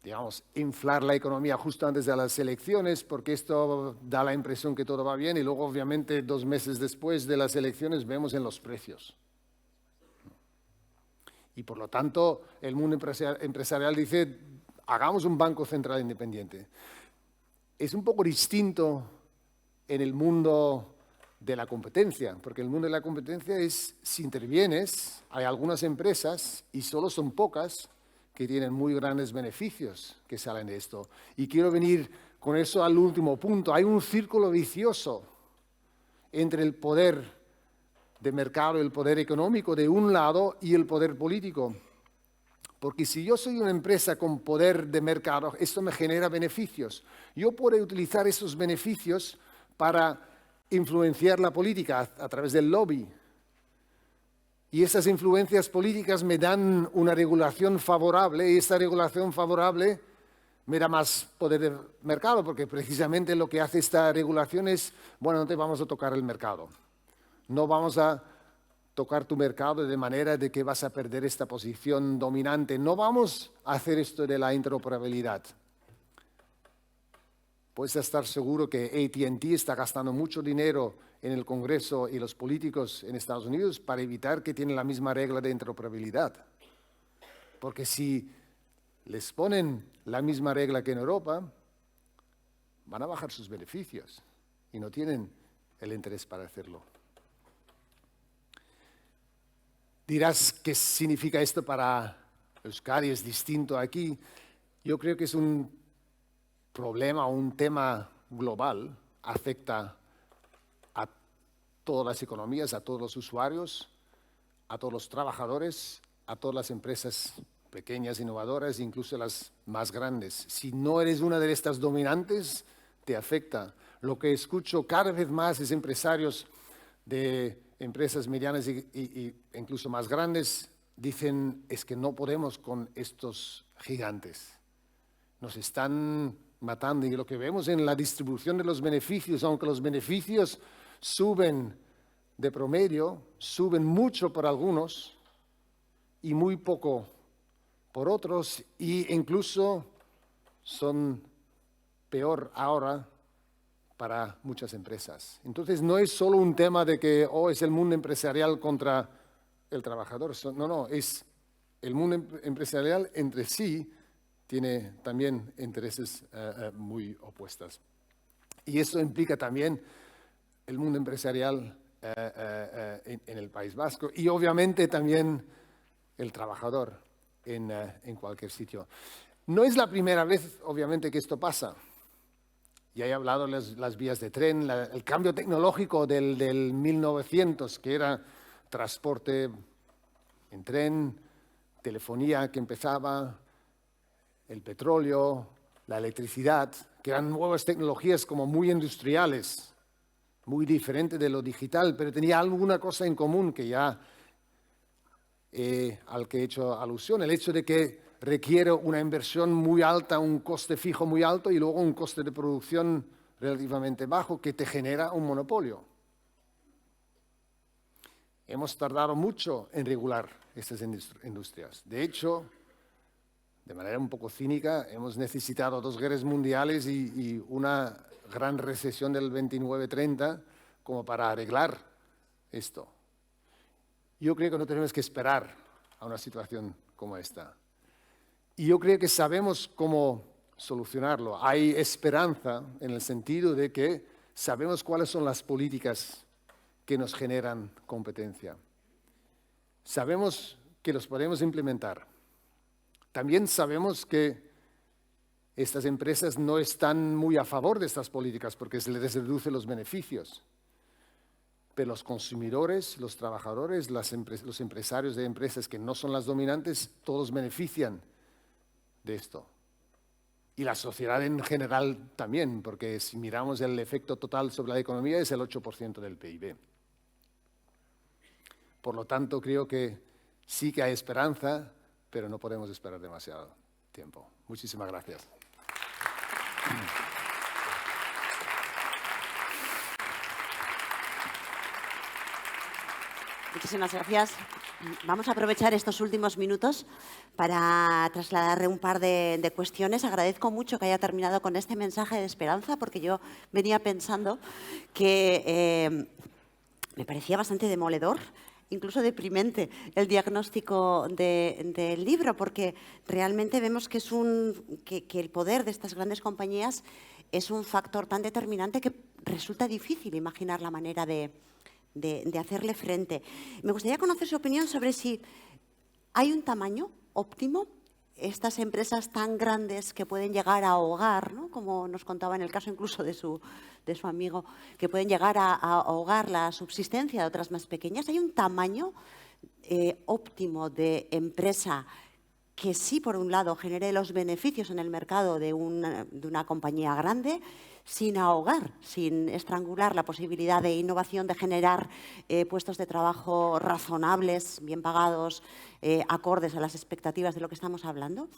digamos, inflar la economía justo antes de las elecciones porque esto da la impresión que todo va bien y luego obviamente 2 meses después de las elecciones vemos en los precios. Y por lo tanto el mundo empresarial dice hagamos un banco central independiente. es un poco distinto en el mundo de la competencia, porque el mundo de la competencia es, si intervienes, hay algunas empresas, y solo son pocas, que tienen muy grandes beneficios que salen de esto. Y quiero venir con eso al último punto. Hay un círculo vicioso entre el poder de mercado, el poder económico de un lado y el poder político. Porque si yo soy una empresa con poder de mercado, esto me genera beneficios. Yo puedo utilizar esos beneficios para influenciar la política a través del lobby. Y esas influencias políticas me dan una regulación favorable, y esta regulación favorable me da más poder de mercado, porque precisamente lo que hace esta regulación es, bueno, no te vamos a tocar el mercado. No vamos a tocar tu mercado de manera de que vas a perder esta posición dominante. No vamos a hacer esto de la interoperabilidad. Puedes estar seguro que AT&T está gastando mucho dinero en el Congreso y los políticos en Estados Unidos para evitar que tienen la misma regla de interoperabilidad. Porque si les ponen la misma regla que en Europa, van a bajar sus beneficios y no tienen el interés para hacerlo. Dirás, ¿qué significa esto para Euskadi? ¿Es distinto aquí? Yo creo que es un problema, un tema global, afecta a todas las economías, a todos los usuarios, a todos los trabajadores, a todas las empresas pequeñas, innovadoras, incluso las más grandes. Si no eres una de estas dominantes, te afecta. Lo que escucho cada vez más es empresarios de empresas medianas e incluso más grandes dicen, es que no podemos con estos gigantes. Nos están matando. Y lo que vemos en la distribución de los beneficios, aunque los beneficios suben de promedio, suben mucho por algunos y muy poco por otros, e incluso son peor ahora para muchas empresas. Entonces no es solo un tema de que es el mundo empresarial contra el trabajador. No, es el mundo empresarial entre sí tiene también intereses muy opuestos. Y eso implica también el mundo empresarial en el País Vasco y obviamente también el trabajador en cualquier sitio. No es la primera vez, obviamente, que esto pasa. Ya he hablado de las vías de tren, el cambio tecnológico del 1900, que era transporte en tren, telefonía que empezaba, el petróleo, la electricidad, que eran nuevas tecnologías como muy industriales, muy diferente de lo digital, pero tenía alguna cosa en común que ya al que he hecho alusión, el hecho de que requiere una inversión muy alta, un coste fijo muy alto y luego un coste de producción relativamente bajo que te genera un monopolio. Hemos tardado mucho en regular estas industrias. De hecho, de manera un poco cínica, hemos necesitado 2 guerras mundiales y una gran recesión del 29-30 como para arreglar esto. Yo creo que no tenemos que esperar a una situación como esta. Y yo creo que sabemos cómo solucionarlo. Hay esperanza en el sentido de que sabemos cuáles son las políticas que nos generan competencia. Sabemos que los podemos implementar. También sabemos que estas empresas no están muy a favor de estas políticas porque se les reducen los beneficios. Pero los consumidores, los trabajadores, los empresarios de empresas que no son las dominantes, todos benefician de esto. Y la sociedad en general también, porque si miramos el efecto total sobre la economía es el 8% del PIB. Por lo tanto, creo que sí que hay esperanza, pero no podemos esperar demasiado tiempo. Muchísimas gracias. Muchísimas gracias. Vamos a aprovechar estos últimos minutos para trasladarle un par de cuestiones. Agradezco mucho que haya terminado con este mensaje de esperanza, porque yo venía pensando que me parecía bastante demoledor, incluso deprimente, el diagnóstico del libro, porque realmente vemos que, que el poder de estas grandes compañías es un factor tan determinante que resulta difícil imaginar la manera de hacerle frente. Me gustaría conocer su opinión sobre si hay un tamaño óptimo. Estas empresas tan grandes que pueden llegar a ahogar, ¿no?, como nos contaba en el caso incluso de su amigo, que pueden llegar a ahogar la subsistencia de otras más pequeñas. ¿Hay un tamaño óptimo de empresa que sí, por un lado, genere los beneficios en el mercado de una compañía grande, sin ahogar, sin estrangular la posibilidad de innovación, de generar puestos de trabajo razonables, bien pagados, acordes a las expectativas de lo que estamos hablando?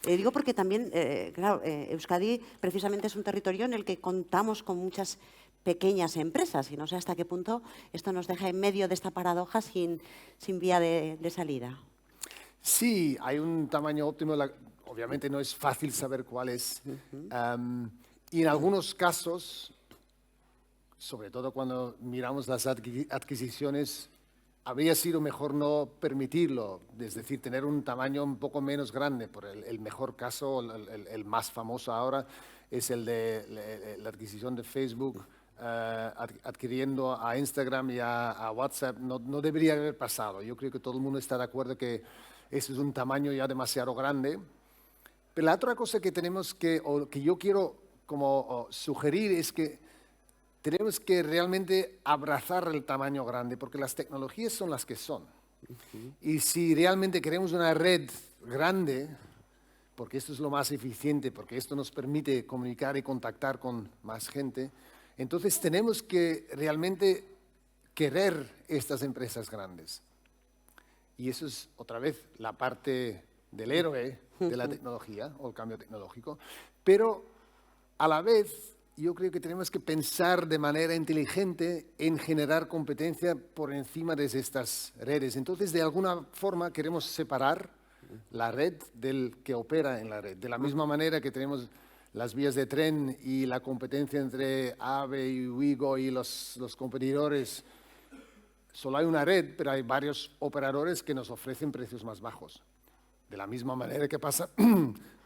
Digo porque también, claro, Euskadi precisamente es un territorio en el que contamos con muchas pequeñas empresas y no sé hasta qué punto esto nos deja en medio de esta paradoja sin vía de salida. Sí, hay un tamaño óptimo. Obviamente no es fácil saber cuál es. Y en algunos casos, sobre todo cuando miramos las adquisiciones, habría sido mejor no permitirlo, es decir, tener un tamaño un poco menos grande. Por el mejor caso, el más famoso ahora, es el de la adquisición de Facebook, adquiriendo a Instagram y a WhatsApp. No debería haber pasado. Yo creo que todo el mundo está de acuerdo que ese es un tamaño ya demasiado grande. Pero la otra cosa que tenemos o que yo quiero como sugerir es que tenemos que realmente abrazar el tamaño grande, porque las tecnologías son las que son. Y si realmente queremos una red grande, porque esto es lo más eficiente, porque esto nos permite comunicar y contactar con más gente, entonces tenemos que realmente querer estas empresas grandes. Y eso es, otra vez, la parte del héroe de la tecnología o el cambio tecnológico. Pero, a la vez, yo creo que tenemos que pensar de manera inteligente en generar competencia por encima de estas redes. Entonces, de alguna forma, queremos separar la red del que opera en la red. De la misma manera que tenemos las vías de tren y la competencia entre AVE y Ouigo y los competidores. Solo hay una red, pero hay varios operadores que nos ofrecen precios más bajos. De la misma manera que pasa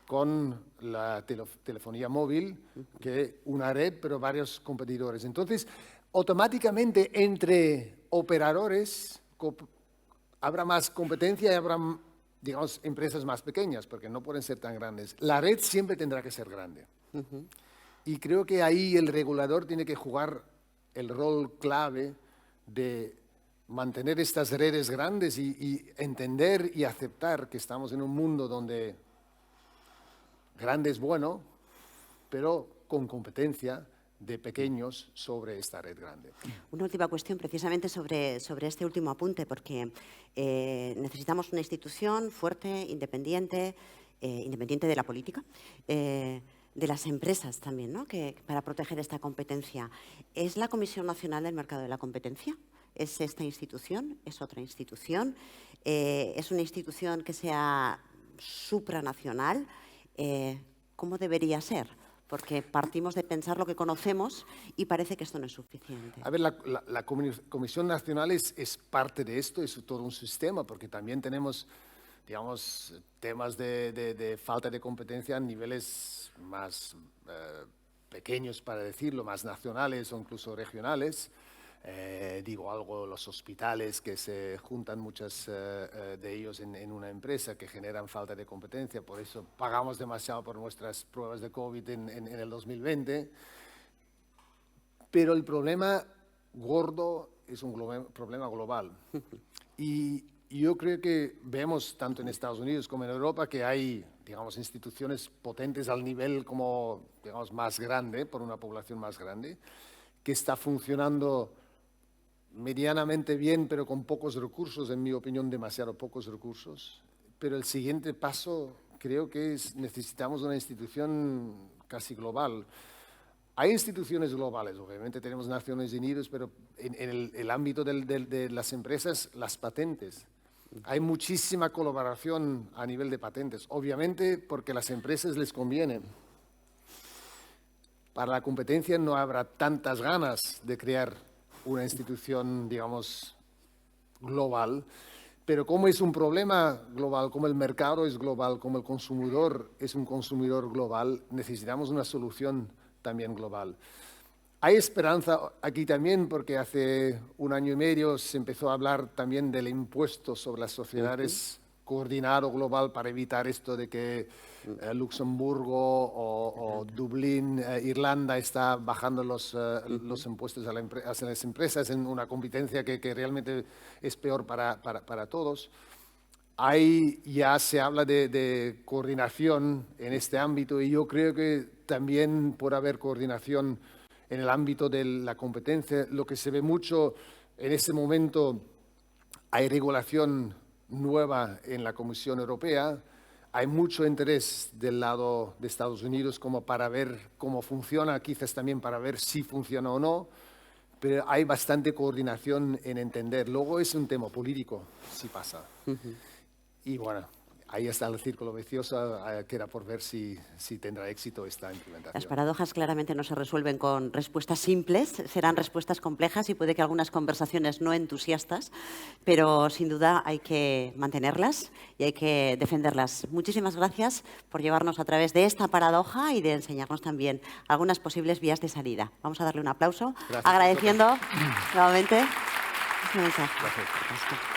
con la telefonía móvil, que una red, pero varios competidores. Entonces, automáticamente entre operadores habrá más competencia y habrá, digamos, empresas más pequeñas, porque no pueden ser tan grandes. La red siempre tendrá que ser grande. Y creo que ahí el regulador tiene que jugar el rol clave de mantener estas redes grandes y entender y aceptar que estamos en un mundo donde grande es bueno, pero con competencia de pequeños sobre esta red grande. Una última cuestión precisamente sobre este último apunte, porque necesitamos una institución fuerte, independiente de la política, de las empresas también, ¿no?, para proteger esta competencia. ¿Es la Comisión Nacional del Mercado de la Competencia? ¿Es esta institución? ¿Es otra institución? ¿Es una institución que sea supranacional? ¿Cómo debería ser? Porque partimos de pensar lo que conocemos y parece que esto no es suficiente. A ver, la Comisión Nacional es parte de esto, es todo un sistema, porque también tenemos, digamos, temas de falta de competencia a niveles más pequeños, para decirlo, más nacionales o incluso regionales. Digo algo, los hospitales que se juntan muchos de ellos en una empresa que generan falta de competencia, por eso pagamos demasiado por nuestras pruebas de COVID en el 2020. Pero el problema gordo es un problema global. Y yo creo que vemos tanto en Estados Unidos como en Europa que hay, digamos, instituciones potentes al nivel como, digamos, más grande, por una población más grande, que está funcionando medianamente bien, pero con pocos recursos, en mi opinión, demasiado pocos recursos. Pero el siguiente paso creo que necesitamos una institución casi global. Hay instituciones globales, obviamente tenemos Naciones Unidas, pero en el ámbito de las empresas, las patentes. Hay muchísima colaboración a nivel de patentes, obviamente porque a las empresas les conviene. Para la competencia no habrá tantas ganas de crear una institución, digamos, global, pero como es un problema global, como el mercado es global, como el consumidor es un consumidor global, necesitamos una solución también global. Hay esperanza aquí también porque hace 1 año y medio se empezó a hablar también del impuesto sobre las sociedades coordinado global para evitar esto de que Luxemburgo o Dublín, Irlanda está bajando los impuestos a las empresas en una competencia que realmente es peor para todos. Ya se habla de coordinación en este ámbito y yo creo que también por haber coordinación en el ámbito de la competencia, lo que se ve mucho en este momento, hay regulación nueva en la Comisión Europea, hay mucho interés del lado de Estados Unidos como para ver cómo funciona, quizás también para ver si funciona o no, pero hay bastante coordinación en entender. Luego es un tema político, si pasa. Y bueno, ahí está el círculo vicioso, queda por ver si tendrá éxito esta implementación. Las paradojas claramente no se resuelven con respuestas simples, serán respuestas complejas y puede que algunas conversaciones no entusiastas, pero sin duda hay que mantenerlas y hay que defenderlas. Muchísimas gracias por llevarnos a través de esta paradoja y de enseñarnos también algunas posibles vías de salida. Vamos a darle un aplauso, Gracias, agradeciendo nuevamente este mensaje. Gracias.